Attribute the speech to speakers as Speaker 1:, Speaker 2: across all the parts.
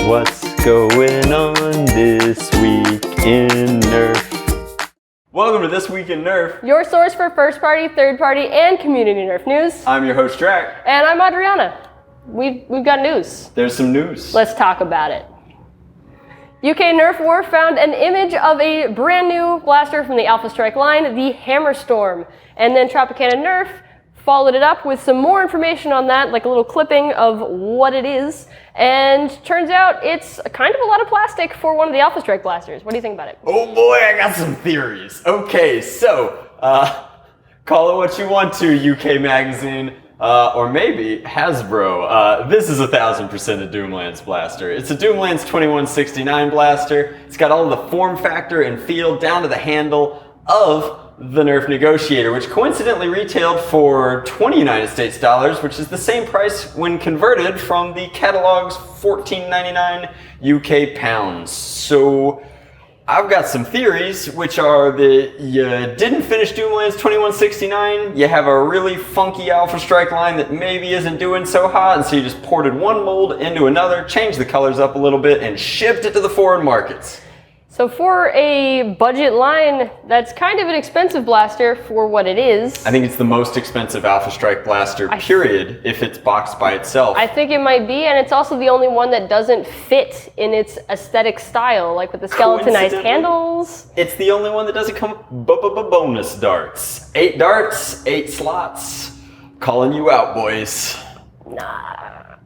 Speaker 1: What's going on this week in Nerf? Welcome to This Week in Nerf.
Speaker 2: Your source for first party, third party, and community Nerf news.
Speaker 1: I'm your host, Drac.
Speaker 2: And I'm Adriana. We've got news.
Speaker 1: There's some news.
Speaker 2: Let's talk about it. UK Nerf War found an image of a brand new blaster from the Alpha Strike line, the Hammerstorm. And then Tropicana Nerf followed it up with some more information on that, like a little clipping of what it is. And turns out it's kind of a lot of plastic for one of the Alpha Strike blasters. What do you think about it?
Speaker 1: Oh boy, I got some theories. Okay, so, call it what you want to, UK Magazine, or maybe Hasbro. This is 1000% a Doomlands blaster. It's a Doomlands 2169 blaster. It's got all the form factor and feel down to the handle of the Nerf Negotiator, which coincidentally retailed for 20 United States dollars, which is the same price when converted from the catalog's $14.99 UK pounds. So I've got some theories, which are that you didn't finish Doomlands 2169, you have a really funky Alpha Strike line that maybe isn't doing so hot, and so you just ported one mold into another, changed the colors up a little bit, and shipped it to the foreign markets.
Speaker 2: So for a budget line, that's kind of an expensive blaster for what it is.
Speaker 1: I think it's the most expensive Alpha Strike blaster, period, if it's boxed by itself.
Speaker 2: I think it might be, and it's also the only one that doesn't fit in its aesthetic style, like with the skeletonized handles.
Speaker 1: It's the only one that doesn't come with bonus darts. 8 darts, 8 slots. Calling you out, boys.
Speaker 2: Nah.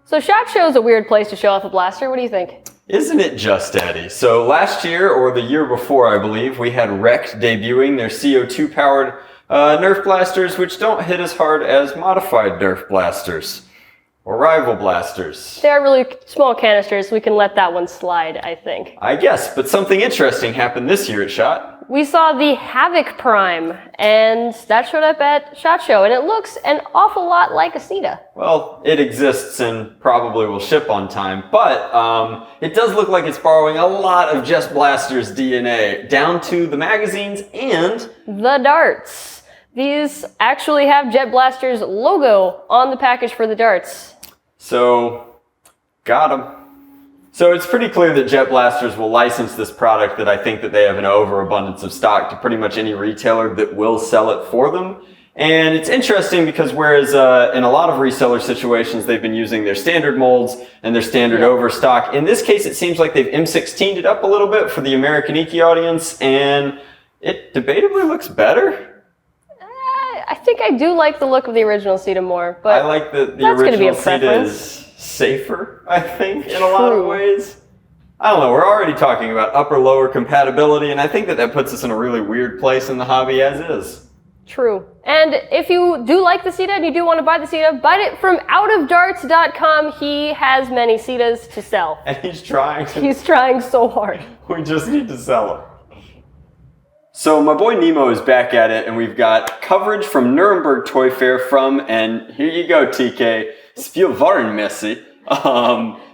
Speaker 2: So SHOT Show is a weird place to show off a blaster. What do you think?
Speaker 1: Isn't it just, Eddie? So last year, or the year before, I believe, we had Wrecked debuting their CO2-powered Nerf blasters, which don't hit as hard as modified Nerf blasters, or Rival blasters.
Speaker 2: They are really small canisters. We can let that one slide, I think.
Speaker 1: I guess, but something interesting happened this year at SHOT.
Speaker 2: We saw the Havok Prime, and that showed up at SHOT Show, and it looks an awful lot like a CETA.
Speaker 1: Well, it exists and probably will ship on time, but it does look like it's borrowing a lot of Just Blaster's DNA, down to the magazines and
Speaker 2: the darts. These actually have Jet Blaster's logo on the package for the darts.
Speaker 1: So, got 'em. So it's pretty clear that Jet Blasters will license this product that I think that they have an overabundance of stock to pretty much any retailer that will sell it for them. And it's interesting because whereas in a lot of reseller situations they've been using their standard molds and their standard overstock, in this case it seems like they've M16'd it up a little bit for the American Iki audience, and it debatably looks better.
Speaker 2: I think I do like the look of the original CETA more, but
Speaker 1: I like that the original CETA is safer, I think, in a lot of ways. I don't know, we're already talking about upper-lower compatibility, and I think that that puts us in a really weird place in the hobby as is.
Speaker 2: True. And if you do like the CETA and you do want to buy the CETA, buy it from outofdarts.com. He has many CETAs to sell.
Speaker 1: And he's trying.
Speaker 2: He's trying so hard.
Speaker 1: We just need to sell them. So my boy Nemo is back at it, and we've got coverage from Nuremburg Toy Fair from, and here you go, TK, Spielwarenmesse.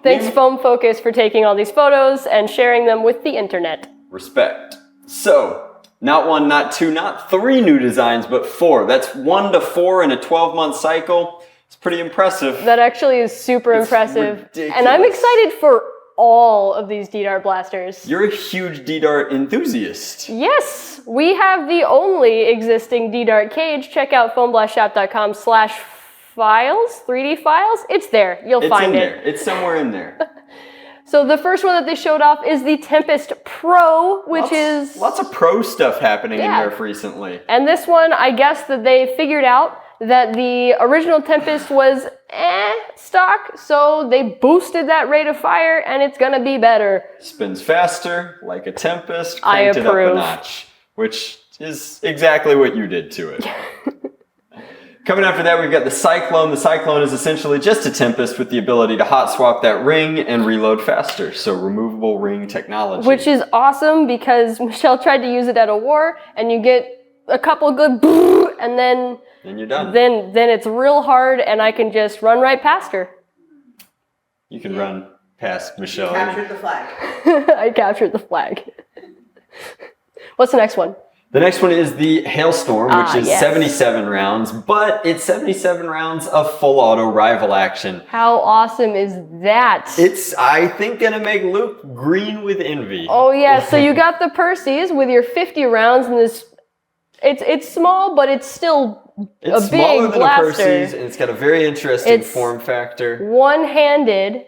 Speaker 2: Thanks Foam Focus for taking all these photos and sharing them with the internet.
Speaker 1: Respect. So, not 1, not 2, not 3 new designs, but 4. That's 1 to 4 in a 12-month cycle. It's pretty impressive.
Speaker 2: That actually is super impressive.
Speaker 1: Ridiculous.
Speaker 2: And I'm excited for all of these DDart blasters.
Speaker 1: You're a huge DDart enthusiast.
Speaker 2: Yes, we have the only existing DDart cage. Check out FoamBlastShop.com/files, 3D files. It's there. You'll find it.
Speaker 1: There. It's somewhere in there.
Speaker 2: So the first one that they showed off is the Tempest Pro, which is
Speaker 1: lots of pro stuff happening in Nerf recently.
Speaker 2: And this one, I guess that they figured out that the original Tempest was stock, so they boosted that rate of fire, and it's gonna be better.
Speaker 1: Spins faster, like a Tempest,
Speaker 2: I
Speaker 1: cranked it up
Speaker 2: approve.
Speaker 1: a notch, which is exactly what you did to it. Coming after that, we've got the Cyclone. The Cyclone is essentially just a Tempest with the ability to hot swap that ring and reload faster, so removable ring technology.
Speaker 2: Which is awesome because Michelle tried to use it at a war, and you get a couple good and then
Speaker 1: you're done.
Speaker 2: Then it's real hard, and I can just run right past her.
Speaker 1: You can run past Michelle.
Speaker 3: You captured the flag.
Speaker 2: I captured the flag. What's the next one?
Speaker 1: The next one is the Hailstorm, which is
Speaker 2: yes.
Speaker 1: 77 rounds, but it's 77 rounds of full auto rival action.
Speaker 2: How awesome is that?
Speaker 1: It's, I think, gonna make Luke green with envy.
Speaker 2: Oh yeah, so you got the Percy's with your 50 rounds in this. It's small, but it's still
Speaker 1: It's
Speaker 2: a
Speaker 1: smaller
Speaker 2: big
Speaker 1: than
Speaker 2: blaster.
Speaker 1: a Percy's, and it's got a very interesting
Speaker 2: It's
Speaker 1: form factor.
Speaker 2: One-handed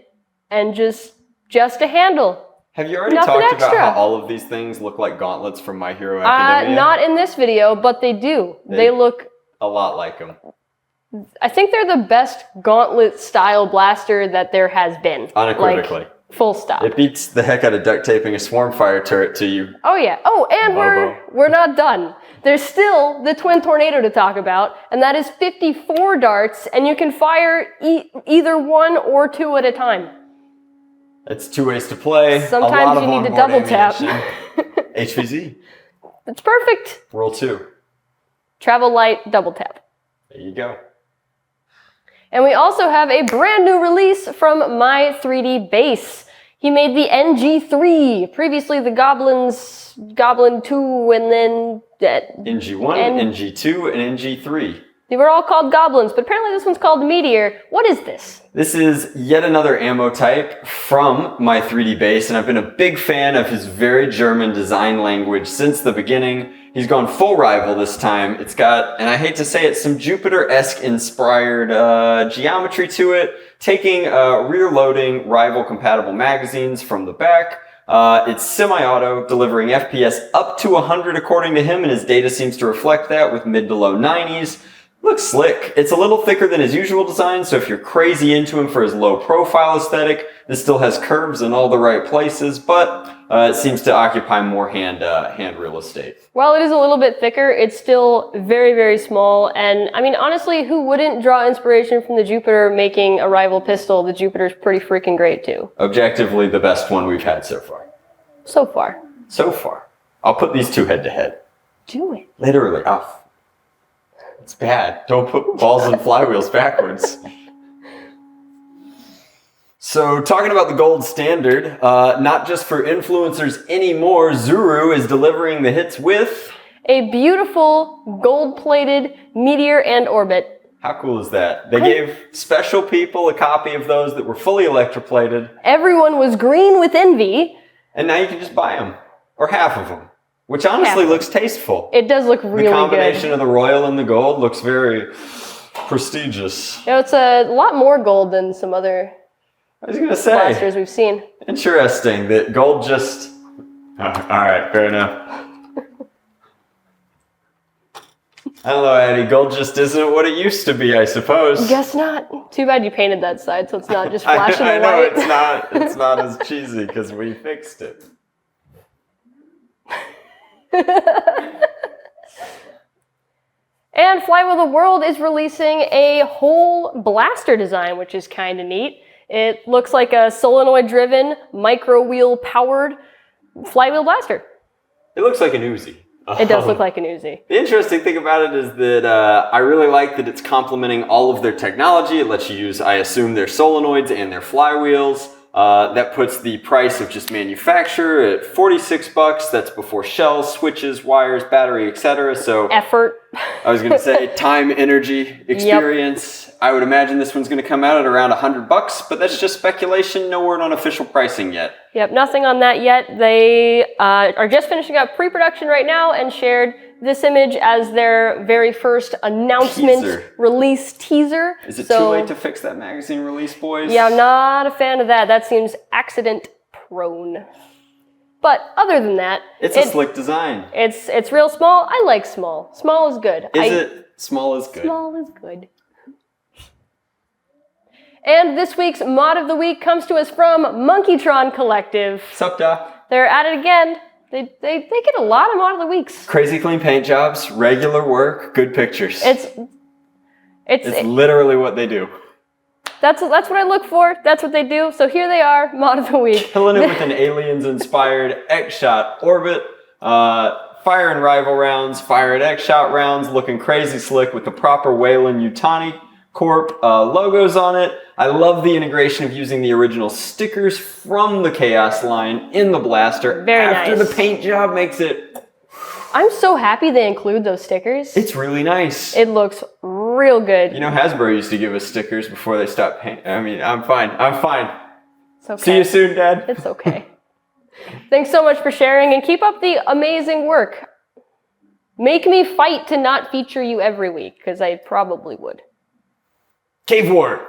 Speaker 2: and just a handle.
Speaker 1: Have you already
Speaker 2: Nothing
Speaker 1: talked
Speaker 2: extra.
Speaker 1: about how all of these things look like gauntlets from My Hero Academia?
Speaker 2: Not in this video, but they do. They look
Speaker 1: a lot like them.
Speaker 2: I think they're the best gauntlet-style blaster that there has been.
Speaker 1: Unequivocally.
Speaker 2: Like, full stop.
Speaker 1: It beats the heck out of duct taping a swarm fire turret to you.
Speaker 2: Oh yeah. Oh, and we're not done. There's still the Twin Tornado to talk about, and that is 54 darts, and you can fire either one or two at a time.
Speaker 1: It's 2 ways to play.
Speaker 2: Sometimes you need to double tap.
Speaker 1: HVZ.
Speaker 2: It's perfect.
Speaker 1: Roll 2.
Speaker 2: Travel light, double tap.
Speaker 1: There you go.
Speaker 2: And we also have a brand new release from My 3D Base. He made the NG3, previously the Goblin 2, and then
Speaker 1: NG1, NG2, and NG3.
Speaker 2: They were all called Goblins, but apparently this one's called Meteor. What is this?
Speaker 1: This is yet another ammo type from My 3D Base, and I've been a big fan of his very German design language since the beginning. He's gone full rival this time. It's got, and I hate to say it, some Jupiter-esque inspired geometry to it, taking rear-loading rival-compatible magazines from the back. It's semi-auto, delivering FPS up to 100 according to him, and his data seems to reflect that with mid to low 90s. Looks slick. It's a little thicker than his usual design, so if you're crazy into him for his low profile aesthetic, this still has curves in all the right places, but it seems to occupy more hand real estate.
Speaker 2: While it is a little bit thicker, it's still very, very small, and I mean, honestly, who wouldn't draw inspiration from the Jupiter making a rival pistol? The Jupiter's pretty freaking great, too.
Speaker 1: Objectively, the best one we've had so far.
Speaker 2: So far.
Speaker 1: So far. I'll put these two head to head.
Speaker 2: Do it.
Speaker 1: Literally. Oh, it's bad. Don't put balls and flywheels backwards. So, talking about the gold standard, not just for influencers anymore, Zuru is delivering the hits with
Speaker 2: a beautiful gold-plated Meteor and Orbit.
Speaker 1: How cool is that? They gave special people a copy of those that were fully electroplated.
Speaker 2: Everyone was green with envy.
Speaker 1: And now you can just buy them. Or half of them. Which honestly looks tasteful.
Speaker 2: It does look really good.
Speaker 1: The combination of the royal and the gold looks very prestigious.
Speaker 2: You know, it's a lot more gold than some other blasters we've seen.
Speaker 1: Interesting that gold just... Alright, fair enough. I don't know, Eddie. Gold just isn't what it used to be, I suppose.
Speaker 2: Guess not. Too bad you painted that side, so it's not just flashing
Speaker 1: I
Speaker 2: the
Speaker 1: know,
Speaker 2: light.
Speaker 1: it's not as cheesy because we fixed it.
Speaker 2: And Flywheel the World is releasing a whole blaster design, which is kind of neat. It looks like a solenoid-driven, micro-wheel-powered flywheel blaster.
Speaker 1: It looks like an Uzi.
Speaker 2: It does look like an Uzi.
Speaker 1: The interesting thing about it is that I really like that it's complementing all of their technology. It lets you use, I assume, their solenoids and their flywheels. That puts the price of just manufacture at $46. That's before shells, switches, wires, battery, etc. So
Speaker 2: effort.
Speaker 1: I was going to say time, energy, experience. Yep. I would imagine this one's going to come out at around $100, but that's just speculation. No word on official pricing yet.
Speaker 2: Yep, nothing on that yet. They are just finishing up pre-production right now and shared this image as their very first announcement release teaser.
Speaker 1: Is it too late to fix that magazine release, boys?
Speaker 2: Yeah, I'm not a fan of that. That seems accident prone. But other than that,
Speaker 1: it's a slick design.
Speaker 2: It's real small. I like small. Small is good.
Speaker 1: Small is good.
Speaker 2: Small is good. And this week's mod of the week comes to us from Monkeytron Collective.
Speaker 1: Sup, da?
Speaker 2: They're at it again. They get a lot of mod of the weeks.
Speaker 1: Crazy clean paint jobs, regular work, good pictures. It's literally what they do.
Speaker 2: That's what I look for. That's what they do. So here they are, mod of the week.
Speaker 1: Killing it with an aliens-inspired XShot orbit. Firing rival rounds, firing XShot rounds, looking crazy slick with the proper Wayland Yutani Corp logos on it. I love the integration of using the original stickers from the Chaos line in the blaster.
Speaker 2: Very nice.
Speaker 1: After the paint job makes it
Speaker 2: I'm so happy they include those stickers.
Speaker 1: It's really nice.
Speaker 2: It looks real good.
Speaker 1: You know, Hasbro used to give us stickers before they stopped paying. I mean, I'm fine. I'm fine.
Speaker 2: It's okay.
Speaker 1: See you soon, Dad.
Speaker 2: It's okay. Thanks so much for sharing and keep up the amazing work. Make me fight to not feature you every week, because I probably would.
Speaker 1: Cave War.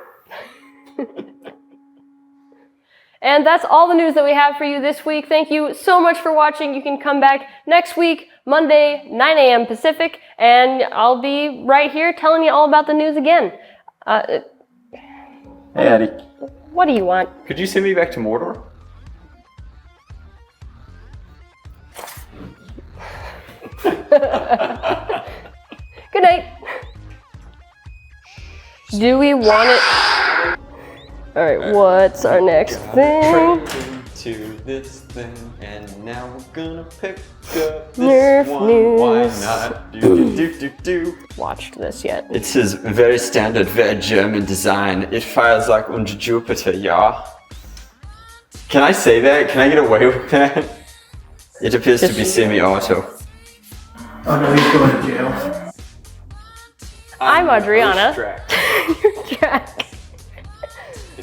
Speaker 2: And that's all the news that we have for you this week. Thank you so much for watching. You can come back next week, Monday, 9 a.m. Pacific, and I'll be right here telling you all about the news again.
Speaker 1: Hey, Eddie.
Speaker 2: What do you want?
Speaker 1: Could you send me back to Mordor?
Speaker 2: Good night. Do we want it? All right, what's our next thing?
Speaker 1: To this thing, and now we're gonna pick up this
Speaker 2: Nerf
Speaker 1: one.
Speaker 2: news.
Speaker 1: Why not? Do.
Speaker 2: Watched this yet?
Speaker 1: It says very standard, very German design. It fires like on Jupiter, yeah. Can I say that? Can I get away with that? It appears to be semi-auto.
Speaker 3: Oh no, he's going to jail.
Speaker 2: I'm Adriana. You're Jack.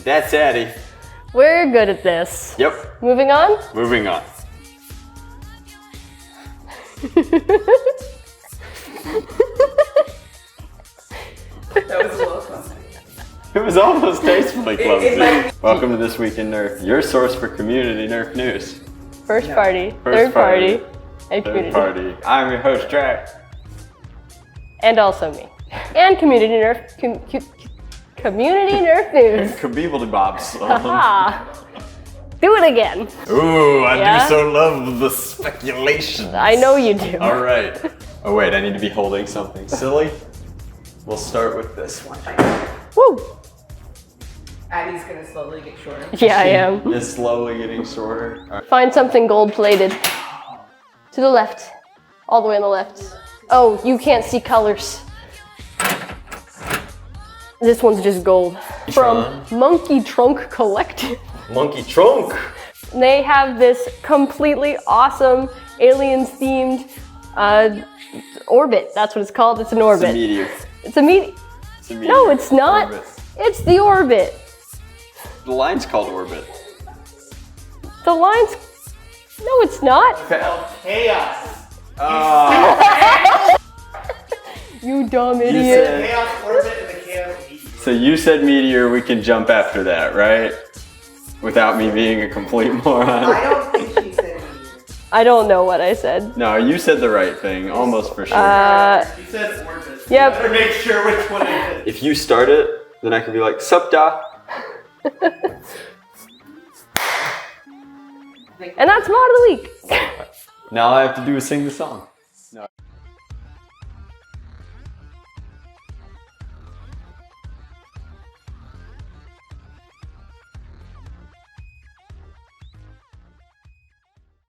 Speaker 1: That's Addie.
Speaker 2: We're good at this.
Speaker 1: Yep.
Speaker 2: Moving on?
Speaker 1: Moving on.
Speaker 3: That was a little clumsy.
Speaker 1: It was almost tastefully clumsy. Welcome to This Week in Nerf, your source for community Nerf news.
Speaker 2: First party,
Speaker 1: First
Speaker 2: third party,
Speaker 1: party,
Speaker 2: and
Speaker 1: Third
Speaker 2: community.
Speaker 1: party. I'm your host, Jack.
Speaker 2: And also me. And community Nerf, community Nerf news.
Speaker 1: Kabeebledy Bobs.
Speaker 2: Haha. Do it again.
Speaker 1: Ooh, I
Speaker 2: Yeah?
Speaker 1: do so love the speculations.
Speaker 2: I know you do.
Speaker 1: All right. Oh wait, I need to be holding something silly. We'll start with this one.
Speaker 2: Woo.
Speaker 3: Addie's gonna slowly get shorter.
Speaker 2: Yeah, I am.
Speaker 1: It's slowly getting shorter. All right.
Speaker 2: Find something gold plated. To the left. All the way on the left. Oh, you can't see colors. This one's just gold. From Monkey Trunk Collective.
Speaker 1: Monkey Trunk.
Speaker 2: They have this completely awesome aliens themed orbit. That's what it's called. It's an
Speaker 1: It's
Speaker 2: orbit.
Speaker 1: a meteor.
Speaker 2: It's a meteor.
Speaker 1: It's a meteor.
Speaker 2: No, it's not.
Speaker 1: Orbit.
Speaker 2: It's the orbit.
Speaker 1: The line's called Orbit.
Speaker 2: The line's. No, it's not.
Speaker 3: Chaos.
Speaker 2: You dumb
Speaker 1: You
Speaker 2: idiot.
Speaker 1: said-
Speaker 3: Chaos orbit and the chaos meteor.
Speaker 1: So you said meteor, we can jump after that, right? Without me being a complete moron.
Speaker 3: I don't think she said meteor.
Speaker 2: I don't know what I said.
Speaker 1: No, you said the right thing, almost for sure.
Speaker 3: She said orbit.
Speaker 2: Yep.
Speaker 3: You better make sure which one it is.
Speaker 1: If you start it, then I could be like, sup da.
Speaker 2: And that's mod of the week.
Speaker 1: Now all I have to do is sing the song. No.